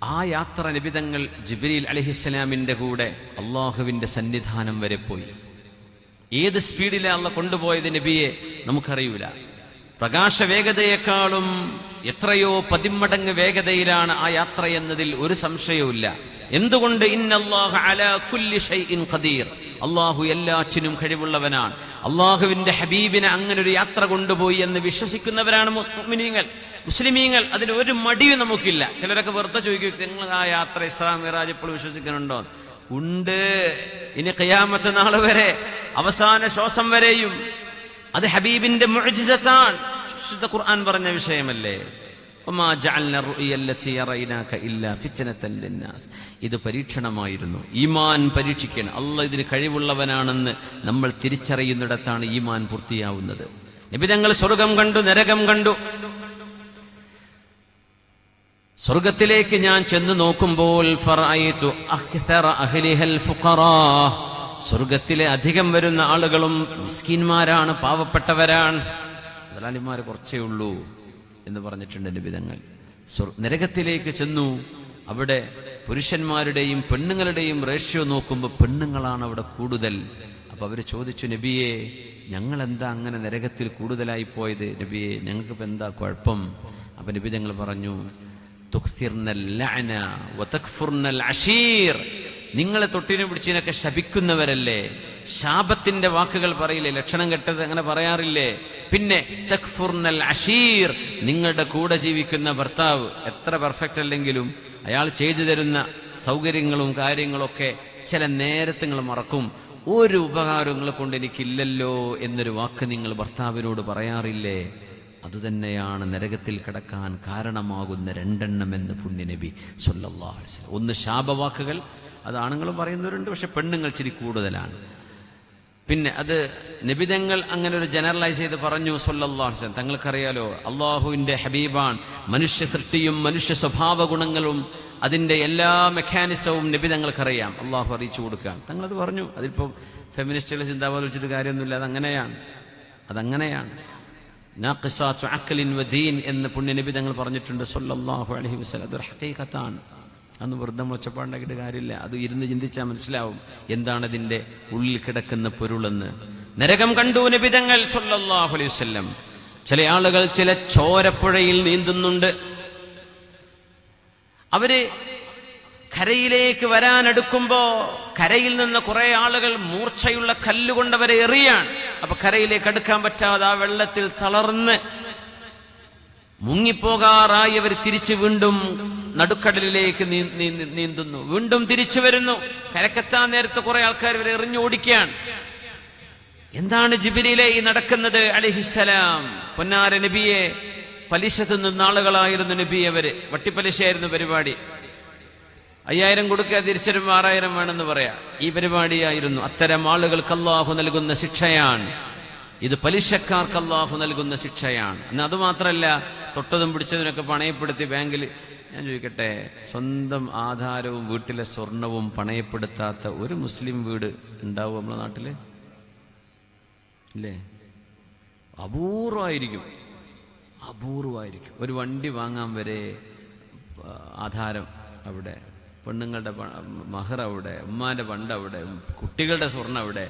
ആ യാത്ര നബിതങ്ങൾ ജിബ്രീൽ അലൈഹിസ്സലാമിന്റെ കൂടെ അള്ളാഹുവിന്റെ സന്നിധാനം വരെ പോയി. ഏത് സ്പീഡിലാണ് അള്ളാഹ് കൊണ്ടുപോയത് നബിയെ നമുക്കറിയൂല. പ്രകാശവേഗതയെക്കാളും എത്രയോ 10 മടങ്ങ് വേഗതയിലാണ് ആ യാത്ര എന്നതിൽ ഒരു സംശയവുമില്ല. എന്തുകൊണ്ട്? ഇന്നല്ലാഹ അലാ കുല്ലി ഷൈഇൻ ഖദീർ, അള്ളാഹു എല്ലാറ്റിനും കഴിവുള്ളവനാണ്. അള്ളാഹുവിന്റെ ഹബീബിനെ അങ്ങനെ ഒരു യാത്ര കൊണ്ടുപോയി എന്ന് വിശ്വസിക്കുന്നവരാണ് മുസ്ലിമീങ്ങൾ. അതിന് ഒരു മടിയും നമുക്കില്ല. ചിലരൊക്കെ വെറുതെ ചോദിക്കും, നിങ്ങൾ ആ യാത്ര ഇസ്രാ മിറാജ് ഇപ്പോൾ വിശ്വസിക്കുന്നുണ്ടോ? ഉണ്ട്. ഇനി ഖിയാമത്ത് നാൾ വരെ, അവസാന ശ്വാസം വരെയും അത് ഹബീബിന്റെ മുഅ്ജിസത്താണ്. വിശുദ്ധ ഖുർആൻ പറഞ്ഞ വിഷയമല്ലേ. വമാ ജഅൽന റുഅയ അല്ലതി യറൈനാക ഇല്ലാ ഫിത്നതൻ ലിന്നാസ്. ഇത് പരീക്ഷണമായിരുന്നു, ഈമാൻ പരീക്ഷിക്കാൻ. അല്ലാഹ് ഇതിന് കഴിവുള്ളവനാണെന്ന് നമ്മൾ തിരിച്ചറിയുന്നിടത്താണ് ഈമാൻ പൂർത്തിയാവുന്നത്. നബി തങ്ങൾ സ്വർഗം കണ്ടു, നരകം കണ്ടു. സ്വർഗത്തിലേക്ക് ഞാൻ ചെന്ന് നോക്കുമ്പോൾ ഫറഅയ്തു അക്തറ അഹ്ലിഹൽ ഫുഖറാ, സ്വർഗത്തിലെ അധികം വരുന്ന ആളുകളും മിസ്കീന്മാരാണ്, പാവപ്പെട്ടവരാണ്. മുതലാളിമാർ കുറച്ചേ ഉള്ളൂ എന്ന് പറഞ്ഞിട്ടുണ്ട് നബി തങ്ങൾ. നരകത്തിലേക്ക് ചെന്നു. അവിടെ പുരുഷന്മാരുടെയും പെണ്ണുങ്ങളുടെയും റേഷ്യോ നോക്കുമ്പോൾ പെണ്ണുങ്ങളാണ് അവിടെ കൂടുതൽ. അപ്പൊ അവര് ചോദിച്ചു, നബിയെ ഞങ്ങൾ എന്താ അങ്ങനെ നരകത്തിൽ കൂടുതലായി പോയത്? നബിയെ ഞങ്ങൾക്ക് എന്താ കുഴപ്പം? അപ്പൊ നബി തങ്ങൾ പറഞ്ഞു, തുക്സിർനൽ ലഅന വതക്ഫുർനൽ അശീർ, നിങ്ങളെ തൊട്ടിനെ പിടിച്ചിനൊക്കെ ശപിക്കുന്നവരല്ലേ, ശാപത്തിന്റെ വാക്കുകൾ പറയില്ലേ, ലക്ഷണം കെട്ടത് അങ്ങനെ പറയാറില്ലേ? പിന്നെ തക്ഫുർനൽ അശീർ, നിങ്ങളുടെ കൂടെ ജീവിക്കുന്ന ഭർത്താവ് എത്ര പെർഫെക്റ്റ് അല്ലെങ്കിലും അയാൾ ചെയ്തു തരുന്ന സൗകര്യങ്ങളും കാര്യങ്ങളൊക്കെ ചില നേരത്തെ നിങ്ങൾ മറക്കും. ഒരു ഉപകാരങ്ങളെ കൊണ്ട് എനിക്കില്ലല്ലോ എന്നൊരു വാക്ക് നിങ്ങൾ ഭർത്താവിനോട് പറയാറില്ലേ? അതുതന്നെയാണ് നരകത്തിൽ കിടക്കാൻ കാരണമാകുന്ന 2 എണ്ണം എന്ന് പുണ്യനബി സല്ലല്ലാഹു അലൈഹി വസല്ലം. ഒന്ന് ശാപവാക്കുകൾ, അത് ആണുങ്ങളും പറയുന്നവരുണ്ട്, പക്ഷെ പെണ്ണുങ്ങൾ ഇച്ചിരി കൂടുതലാണ്. പിന്നെ അത് നബിതങ്ങൾ അങ്ങനെ ഒരു ജനറലൈസ് ചെയ്ത് പറഞ്ഞു സല്ലല്ലാഹു അലൈഹി വസല്ലം. തങ്ങൾക്കറിയാലോ, അള്ളാഹുവിന്റെ ഹബീബാൻ. മനുഷ്യ സൃഷ്ടിയും മനുഷ്യ സ്വഭാവ ഗുണങ്ങളും അതിന്റെ എല്ലാ മെക്കാനിസവും നബിതങ്ങൾക്കറിയാം, അള്ളാഹു അറിയിച്ചു കൊടുക്കാൻ. തങ്ങളത് പറഞ്ഞു. അതിപ്പോ ഫെമിനിസ്റ്റുകളെ ചിന്താവാദം വെച്ചിട്ട് കാര്യമൊന്നുമില്ല, അതങ്ങനെയാണ്. നാഖിസാത്തു അഖ്ലിൻ വദീൻ എന്ന് പുണ്യനബി തങ്ങൾ പറഞ്ഞിട്ടുണ്ട് സല്ലല്ലാഹു അലൈഹി വസല്ലം. അതൊരു ഹഖീഖത്താണ്. അന്ന് വെറുതെ ഒച്ചപ്പാടുണ്ടാക്കിയിട്ട് കാര്യമില്ല. അത് ഇരുന്ന് ചിന്തിച്ചാൽ മനസ്സിലാവും എന്താണ് ഇതിന്റെ ഉള്ളിൽ കിടക്കുന്ന പൊരുളെന്ന്. നരകം കണ്ടു നബി തങ്ങൾ സല്ലല്ലാഹു അലൈഹി വസല്ലം. ചില ആളുകൾ ചില ചോരപ്പുഴയിൽ നീന്തുന്നുണ്ട്. അവര് കരയിലേക്ക് വരാനെടുക്കുമ്പോ കരയിൽ നിന്ന് കുറെ ആളുകൾ മൂർച്ചയുള്ള കല്ലുകൊണ്ടവരെ എറിയാണ്. അപ്പൊ കരയിലേക്ക് അടുക്കാൻ പറ്റാതെ ആ വെള്ളത്തിൽ തളർന്ന് മുങ്ങിപ്പോകാറായി അവർ തിരിച്ച് വീണ്ടും നടുക്കടലിലേക്ക് നീന്തുന്നു. വീണ്ടും തിരിച്ചു വരുന്നു. കരക്കെത്താൻ നേരത്ത് കുറെ ആൾക്കാർ ഇവരെ എറിഞ്ഞോടിക്കുകയാണ്. എന്താണ് ജിബ്രീലേ ഈ നടക്കുന്നത്? അലൈഹിസ്സലാം. പൊന്നാര നബിയെ, പലിശ തിന്നുന്ന ആളുകളായിരുന്നു നബി. അവര് വട്ടിപ്പലിശയായിരുന്നു പരിപാടി. 5000 കൊടുക്കുക, തിരിച്ചരുമ്പോ 6000 വേണമെന്ന് പറയാ. ഈ പരിപാടിയായിരുന്നു. അത്തരം ആളുകൾക്ക് അല്ലാഹു നൽകുന്ന ശിക്ഷയാണ് ഇത്. പലിശക്കാർക്ക് അല്ലാഹു നൽകുന്ന ശിക്ഷയാണ്. എന്നാൽ അതുമാത്രമല്ല, തൊട്ടതും പിടിച്ചതിനൊക്കെ പണയപ്പെടുത്തി ബാങ്കിൽ. ഞാൻ ചോദിക്കട്ടെ, സ്വന്തം ആധാരവും വീട്ടിലെ സ്വർണവും പണയപ്പെടുത്താത്ത ഒരു മുസ്ലിം വീട് ഉണ്ടാവും നമ്മുടെ നാട്ടില്? ഇല്ലേ? അപൂർവമായിരിക്കും. ഒരു വണ്ടി വാങ്ങാൻ വരെ ആധാരം അവിടെ, പെണ്ണുങ്ങളുടെ മഹർ അവിടെ, ഉമ്മാന്റെ പണ്ട് അവിടെ, കുട്ടികളുടെ സ്വർണ്ണം അവിടെ.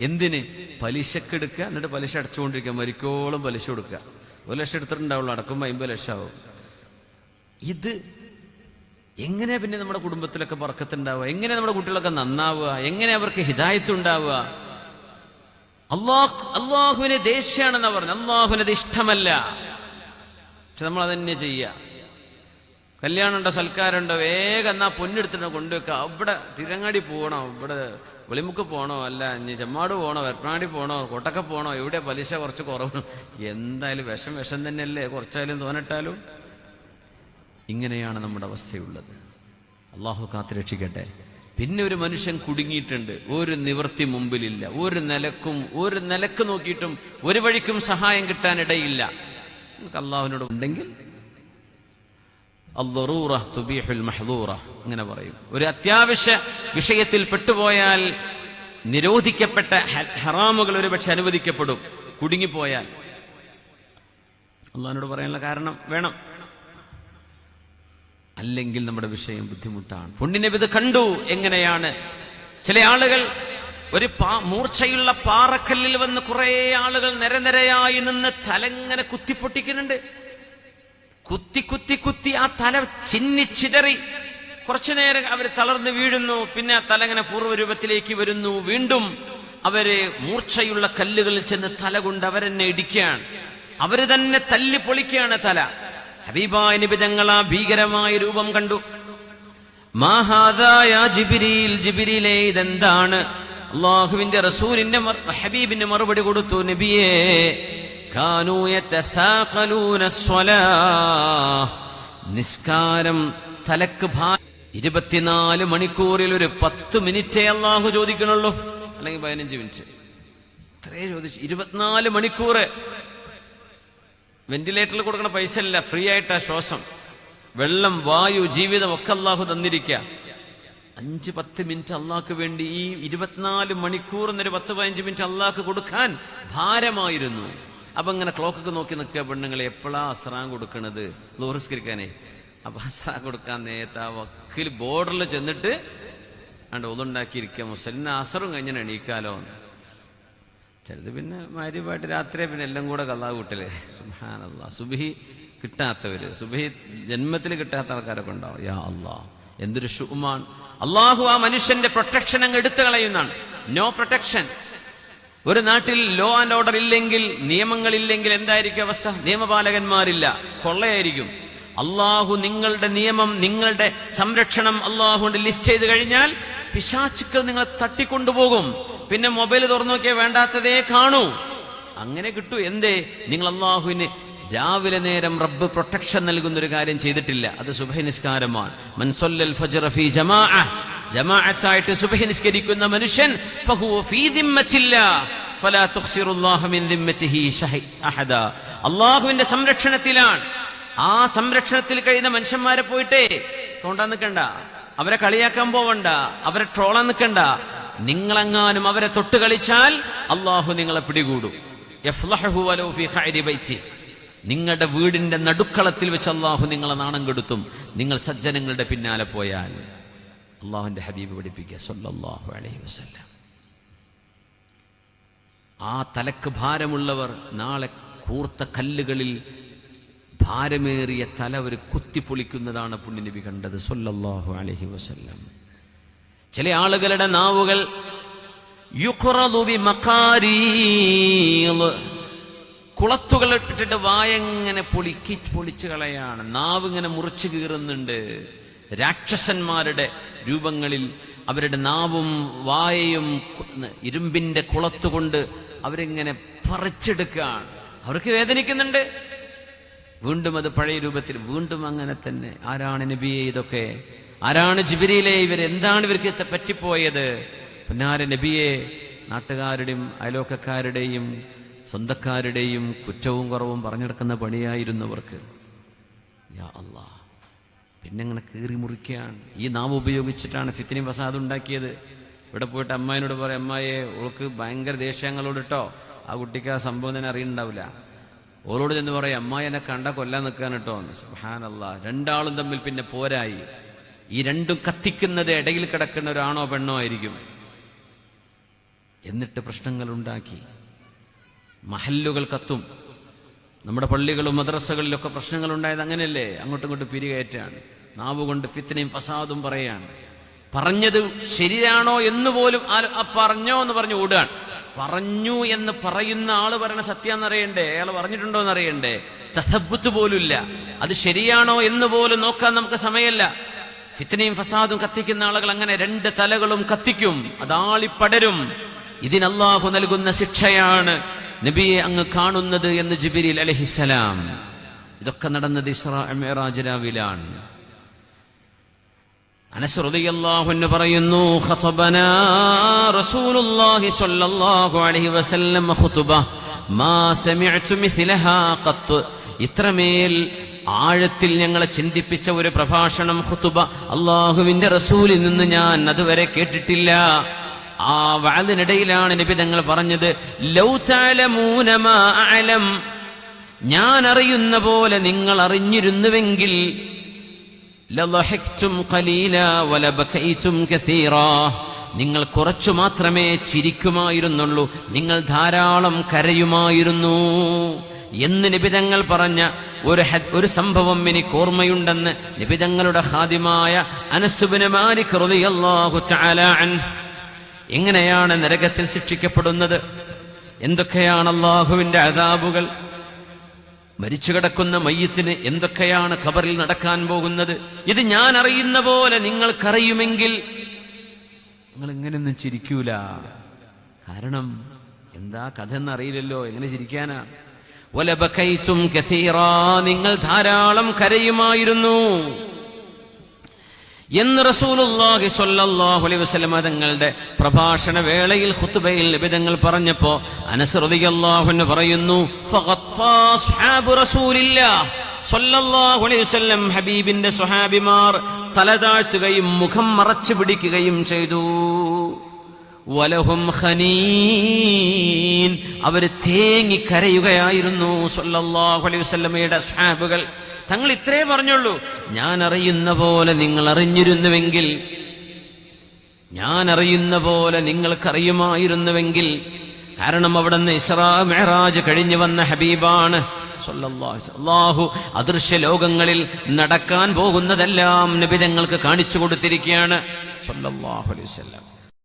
എന്തിന്? പലിശക്കെടുക്കുക, എന്നിട്ട് പലിശ അടച്ചുകൊണ്ടിരിക്കുക, മരിക്കോളം പലിശ കൊടുക്കുക. 1 ലക്ഷം എടുത്തിട്ടുണ്ടാവുള്ളൂ, അടക്കുമ്പോൾ 50 ലക്ഷം ആവും. ഇത് എങ്ങനെ പിന്നെ നമ്മുടെ കുടുംബത്തിലൊക്കെ ബർക്കത്തുണ്ടാവുക? എങ്ങനെ നമ്മുടെ കുട്ടികളൊക്കെ നന്നാവുക? എങ്ങനെ അവർക്ക് ഹിദായത്ത് ഉണ്ടാവുക? അള്ളാഹുവിനെ ദേഷ്യാണെന്നാ പറഞ്ഞു. അള്ളാഹുവിനത് ഇഷ്ടമല്ല. പക്ഷെ നമ്മൾ അതന്നെ ചെയ്യുക. കല്യാണമുണ്ടോ, സൽക്കാരുണ്ടോ, വേഗം എന്നാ പൊന്നെടുത്തിട്ട് കൊണ്ടുവെക്കുക. അവിടെ തിരങ്ങാടി പോകണോ, ഇവിടെ വെളിമുക്ക് പോകണോ, അല്ല ഇനി ചെമ്മാട് പോകണോ, വെട്ടനാടി പോകണോ, കോട്ടക്ക പോകണോ, എവിടെ പലിശ കുറച്ച് കുറവ്. എന്തായാലും വിഷം തന്നെയല്ലേ, കുറച്ചായാലും തോന്നിട്ടാലും. ഇങ്ങനെയാണ് നമ്മുടെ അവസ്ഥയുള്ളത്. അള്ളാഹു കാത്തുരക്ഷിക്കട്ടെ. പിന്നെ ഒരു മനുഷ്യൻ കുടുങ്ങിയിട്ടുണ്ട്. ഒരു നിവൃത്തി മുമ്പിലില്ല. ഒരു നിലക്ക് നോക്കിയിട്ടും ഒരു വഴിക്കും സഹായം കിട്ടാനിടയില്ല. അള്ളാഹുവിനോട് ഉണ്ടെങ്കിൽ അദ്ദറൂറ തുബീഹുൽ മഹ്ദൂറ അങ്ങനെ പറയും. ഒരു അത്യാവശ്യ വിഷയത്തിൽ പെട്ടുപോയാൽ നിരോധിക്കപ്പെട്ട ഹറാമുകൾ ഒരുപക്ഷെ അനുവദിക്കപ്പെടും. കുടുങ്ങിപ്പോയാൽ അള്ളാഹുവിനോട് പറയാനുള്ള കാരണം വേണം. അല്ലെങ്കിൽ നമ്മുടെ വിഷയം ബുദ്ധിമുട്ടാണ്. പുണ്യനബി ഇത് കണ്ടു. എങ്ങനെയാണ് ചില ആളുകൾ ഒരു മൂർച്ചയുള്ള പാറക്കല്ലിൽ വന്ന് കുറെ ആളുകൾ നിരനിരയായി നിന്ന് തലങ്ങനെ കുത്തിപ്പൊട്ടിക്കുന്നുണ്ട്. കുത്തി കുത്തി കുത്തി ആ തല ചിന്നിച്ചിതറി. കുറച്ചു നേരം അവർ തളർന്നു വീഴുന്നു. പിന്നെ ആ തല ഇങ്ങനെ പൂർവ്വരൂപത്തിലേക്ക് വരുന്നു. വീണ്ടും അവര് മൂർച്ചയുള്ള കല്ലുകളിൽ ചെന്ന് തല കൊണ്ട് അവരെന്നെ ഇടിക്കുകയാണ്. അവര് തന്നെ തല്ലി പൊളിക്കുകയാണ് തല. ഹബീബായ നബി തങ്ങൾ ആ ഭീകരമായ രൂപം കണ്ടു. മാഹാദായ ജിബ്രീൽ, ജിബ്രീലേ ഇതെന്താണ്? അല്ലാഹുവിന്റെ റസൂലിന്റെ ഹബീബിന്റെ മറുപടി കൊടുത്തു, നബിയേ കാനൂ യതസാഖലൂന സ്വലാഹ്, നിസ്കാരം തലക്ക് 24 മണിക്കൂറിൽ ഒരു 10 മിനിറ്റേ അല്ലാഹു ചോദിക്കണുള്ളൂ, അല്ലെങ്കിൽ 15 മിനിറ്റ്. ഇത്രേ ചോദിച്ചു. 24 മണിക്കൂർ വെന്റിലേറ്ററിൽ കൊടുക്കണ പൈസ ഇല്ല, ഫ്രീ ആയിട്ടാ ശ്വാസം, വെള്ളം, വായു, ജീവിതം ഒക്കെ അല്ലാഹു തന്നിരിക്കുക. 5-10 മിനിറ്റ് അള്ളാഹ്ക്ക് വേണ്ടി ഈ 24 മണിക്കൂർ എന്നൊരു 10-15 മിനിറ്റ് അള്ളാഹ്ക്ക് കൊടുക്കാൻ ഭാരമായിരുന്നു. അപ്പൊ ഇങ്ങനെ ക്ലോക്കൊക്കെ നോക്കി നിൽക്കുക പെണ്ണുങ്ങളെ, എപ്പോഴാ അസ്റാൻ കൊടുക്കണത് ലോറിസ്കരിക്കാനേ. അപ്പൊ അസ്റാൻ കൊടുക്കാൻ നേരത്തെ ആ വക്കിൽ ബോർഡറിൽ ചെന്നിട്ട് അണ്ട് ഒതുണ്ടാക്കിയിരിക്കുക. മുസ്ലിം അസറും കഴിഞ്ഞാൽ എണീക്കാലോ. ചിലത് പിന്നെ മാരിപ്പായിട്ട് രാത്രിയെ പിന്നെ എല്ലാം കൂടെ കള്ളാ കൂട്ടല്. സുബ്ഹാനല്ലാഹ്. സുബ്ഹി കിട്ടാത്തവര്, സുബ്ഹി ജന്മത്തിൽ കിട്ടാത്ത ആൾക്കാരൊക്കെ ഉണ്ടാവും. യാ അല്ലാഹ്, എന്തൊരു ഷുമാൻ. അള്ളാഹു ആ മനുഷ്യന്റെ പ്രൊട്ടക്ഷൻ അങ്ങ് എടുത്തു കളയുന്നതാണ്. No protection. ഒരു നാട്ടിൽ ലോ ആൻഡ് ഓർഡർ ഇല്ലെങ്കിൽ, നിയമങ്ങളില്ലെങ്കിൽ എന്തായിരിക്കും അവസ്ഥ? നിയമപാലകന്മാരില്ല, കൊള്ളയായിരിക്കും. അള്ളാഹു നിങ്ങളുടെ നിയമം, നിങ്ങളുടെ സംരക്ഷണം അള്ളാഹു കൊണ്ട് ലിഫ്റ്റ് ചെയ്ത് കഴിഞ്ഞാൽ പിശാചുക്കൾ നിങ്ങളെ തട്ടിക്കൊണ്ടുപോകും. പിന്നെ മൊബൈൽ തുറന്നു നോക്കിയാൽ വേണ്ടാത്തതേ കാണൂ. അങ്ങനെ കിട്ടൂ. എന്തേ? നിങ്ങൾ അള്ളാഹുവിന് രാവിലെ നേരം റബ്ബ് പ്രൊട്ടക്ഷൻ നൽകുന്ന ഒരു കാര്യം ചെയ്തിട്ടില്ല. അത് സുബ്ഹി നിസ്കാരമാണ്. മൻ സല്ലൽ ഫജ്റ ഫീ ജമാഅ, ജമാഅത്തായിട്ട് സുബ്ഹി നിസ്കരിക്കുന്ന മനുഷ്യൻ ഫഹുവ ഫീ ദിമ്മത്തില്ലാഹ് ഫലാ തുഖ്സിറുല്ലാഹ മിൻ ദിമ്മതിഹി അഹദ. അള്ളാഹുവിന്റെ സംരക്ഷണത്തിലാണ്. ആ സംരക്ഷണത്തിൽ കഴിയുന്ന മനുഷ്യന്മാരെ പോയിട്ടേ തോണ്ടാൻ നിൽക്കണ്ട, അവരെ കളിയാക്കാൻ പോവണ്ട, അവരെ ട്രോളാൻ നിൽക്കണ്ട. നിങ്ങളെങ്ങാനും അവരെ തൊട്ട് കളിച്ചാൽ അള്ളാഹു നിങ്ങളെ പിടികൂടും. യഫ്ളഹു വലൗ ഫീ ഖൈരി ബൈത്തി, നിങ്ങളുടെ വീടിന്റെ നടുക്കളത്തിൽ വെച്ച് അള്ളാഹു നിങ്ങളെ നാണം കെടുത്തും, നിങ്ങൾ സജ്ജനങ്ങളുടെ പിന്നാലെ പോയാൽ. അള്ളാഹുവിന്റെ ഹബീബ് പഠിപ്പിക്കുക സല്ലല്ലാഹു അലൈഹി വസല്ലം. ആ തലക്ക് ഭാരമുള്ളവർ നാളെ കൂർത്ത കല്ലുകളിൽ ഭാരമേറിയ തല ഒരു കുത്തിപ്പൊളിക്കുന്നതാണ് പുണ്യനബി കണ്ടത് സല്ലല്ലാഹു അലൈഹി വസല്ലം. ചില ആളുകളുടെ നാവുകൾ യുഖ്റദു ബിമഖാരീൽ, കുളത്തുകൾ ഇട്ടിട്ട് വായങ്ങനെ പൊളിച്ച് കളയാണ്. നാവ് ഇങ്ങനെ മുറിച്ചു കീറുന്നുണ്ട്. രാക്ഷസന്മാരുടെ രൂപങ്ങളിൽ അവരുടെ നാവും വായയും ഇരുമ്പിന്റെ കുളത്തുകൊണ്ട് അവരിങ്ങനെ പറിച്ചെടുക്കുകയാണ്. അവർക്ക് വേദനിക്കുന്നുണ്ട്. വീണ്ടും അത് പഴയ രൂപത്തിൽ, വീണ്ടും അങ്ങനെ തന്നെ. ആരാണ് നബിയെ ഇതൊക്കെ? ആരാണ് ജിബ്രീലേ? ഇവരെന്താണ് ഇവർക്ക് പറ്റിപ്പോയത്? പുന്നാര നബിയെ, നാട്ടുകാരുടെയും അയലോക്കക്കാരുടെയും സ്വന്തക്കാരുടെയും കുറ്റവും കുറവും പറഞ്ഞെടുക്കുന്ന പണിയായിരുന്നവർക്ക്. യാ അല്ലാഹ്. പിന്നെ ഇങ്ങനെ കീറി മുറിക്കുകയാണ്. ഈ നാവ് ഉപയോഗിച്ചിട്ടാണ് ഫിത്നയും ഫസാദും ഉണ്ടാക്കിയത്. ഇവിടെ പോയിട്ട് അമ്മായിനോട് പറയും, അമ്മായെ ഓൾക്ക് ഭയങ്കര ദേഷ്യങ്ങളോട് കേട്ടോ, ആ കുട്ടിക്ക് ആ സംഭവം തന്നെ അറിയുന്നുണ്ടാവില്ല. ഓളോട് ചെന്ന് പറയും, അമ്മായി എന്നെ കണ്ട കൊല്ലാൻ നിൽക്കാൻ കേട്ടോ. സുബ്ഹാനല്ലാഹ്. രണ്ടാളും തമ്മിൽ പിന്നെ പോരായി. ഈ രണ്ടും കത്തിക്കുന്നത് ഇടയിൽ കിടക്കുന്ന ഒരാണോ പെണ്ണോ ആയിരിക്കും. എന്നിട്ട് പ്രശ്നങ്ങൾ ഉണ്ടാക്കി. മഹല്ലുകൾ കത്തും. നമ്മുടെ പള്ളികളും മദ്രസകളിലൊക്കെ പ്രശ്നങ്ങൾ ഉണ്ടായത് അങ്ങനെയല്ലേ? അങ്ങോട്ടും ഇങ്ങോട്ടും പിരികയറ്റാണ്. നാവുകൊണ്ട് ഫിത്നയും ഫസാദും പറയാണ്. പറഞ്ഞത് ശരിയാണോ എന്ന് പോലും പറഞ്ഞോ എന്ന് പറഞ്ഞു ഓടുകയാണ്. പറഞ്ഞു എന്ന് പറയുന്ന ആള് പറയണ സത്യാന്നറിയണ്ടേ? അയാൾ പറഞ്ഞിട്ടുണ്ടോ എന്നറിയണ്ടേ? തഥബ്ബുത്ത് പോലുമില്ല. അത് ശരിയാണോ എന്ന് പോലും നോക്കാൻ നമുക്ക് സമയമല്ല. ഫിത്നയും ഫസാദും കത്തിക്കുന്ന ആളുകൾ അങ്ങനെ 2 തലകളും കത്തിക്കും. അതാളിപ്പടരും. ഇതിന് അല്ലാഹു നൽകുന്ന ശിക്ഷയാണ് നബിയെ അങ്ങ് കാണുന്നത് എന്ന് ജിബ്രീൽ അലൈഹിസ്സലാം. ഇതൊക്കെ നടന്നത് ഇസ്രാ മിഅ്റാജ് രാവിലാണ്. അനസ് റളിയല്ലാഹു അൻഹു പറയുന്നു, ഖതബനാ റസൂലുള്ളാഹി സ്വല്ലല്ലാഹു അലൈഹി വസല്ലം ഖുതുബ മാ സമിഅ്തു മിഥ്ലഹാ ഖത്ത്. ഇത്രമേൽ ആഴത്തിൽ ഞങ്ങളെ ചിന്തിപ്പിച്ച ഒരു പ്രഭാഷണം, ഖുതുബ, അല്ലാഹുവിന്റെ റസൂലിൽ നിന്ന് ഞാൻ അതുവരെ കേട്ടിട്ടില്ല. ആ വഅദിനിടയിലാണ് നബി തങ്ങൾ പറഞ്ഞത്, ലൗ തഅലമൂന മാ അഅലം, ഞാൻ അറിയുന്ന പോലെ നിങ്ങൾ അറിഞ്ഞിരുന്നുവെങ്കിൽ ലളഹിക്തും ഖലീലാ വലബകൈതും കസീറാ. നിങ്ങൾ കുറച്ചു മാത്രമേ ചിരിക്കുമായിരുന്നുള്ളൂ, നിങ്ങൾ ധാരാളം കരയുമായിരുന്നു എന്ന് നിബിതങ്ങൾ പറഞ്ഞ ഒരു സംഭവം എനിക്ക് ഓർമ്മയുണ്ടെന്ന് നിബിതങ്ങളുടെ ഖാദിമായ അനസ് ഇബ്നു മാലിക് റളിയല്ലാഹു തആല അൻഹു. എങ്ങനെയാണ് നരകത്തിൽ ശിക്ഷിക്കപ്പെടുന്നത്, എന്തൊക്കെയാണ് അല്ലാഹുവിന്റെ അദാബുകൾ, മരിച്ചു കിടക്കുന്ന മയ്യത്തിന് എന്തൊക്കെയാണ് ഖബറിൽ നടക്കാൻ പോകുന്നത്, ഇത് ഞാൻ അറിയുന്ന പോലെ നിങ്ങൾക്കറിയുമെങ്കിൽ നിങ്ങൾ എങ്ങനെയൊന്നും ചിരിക്കൂല. കാരണം എന്താ കഥ എന്നറിയില്ലല്ലോ, എങ്ങനെ ചിരിക്കാനാ. വലബകൈതും കസീറാ, നിങ്ങൾ ധാരാളം കരയുമായിരുന്നു എന്ന് റസൂലുള്ളാഹി സ്വല്ലല്ലാഹു അലൈഹി വസല്ലം തങ്ങളുടെ പ്രഭാഷണ വേളയിൽ ഖുത്ബയിൽ നിബിതങ്ങൾ പറഞ്ഞപ്പോൾ അനസ് റളിയല്ലാഹു അൻഹു പറയുന്നു, ഫഖത്താ അസ്ഹാബു റസൂലില്ലാഹ് സ്വല്ലല്ലാഹു അലൈഹി വസല്ലം, ഹബീബിന്റെ സ്വഹാബിമാർ തല താഴ്ത്തുകയും മുഖം മറച്ചു പിടിക്കുകയും ചെയ്തു. വലഹും ഖനീൻ, അവർ തേങ്ങി കരയുകയായിരുന്നു സ്വല്ലല്ലാഹു അലൈഹി വസല്ലമയുടെ സ്വഹാബുകൾ. തങ്ങൾ ഇത്രേ പറഞ്ഞുള്ളൂ, ഞാൻ അറിയുന്ന പോലെ നിങ്ങൾ അറിഞ്ഞിരുന്നുവെങ്കിൽ, ഞാൻ അറിയുന്ന പോലെ നിങ്ങൾക്കറിയുമായിരുന്നുവെങ്കിൽ. കാരണം അവിടുന്ന് ഇസ്രാ മിഅ്റാജ് കഴിഞ്ഞു വന്ന ഹബീബാണ് സ്വല്ലല്ലാഹു അലൈഹി വസല്ലം. അല്ലാഹു അദൃശ്യ ലോകങ്ങളിൽ നടക്കാൻ പോകുന്നതെല്ലാം നബി തങ്ങൾക്ക് കാണിച്ചു കൊടുത്തിരിക്കുകയാണ് സ്വല്ലല്ലാഹു അലൈഹി വസല്ലം.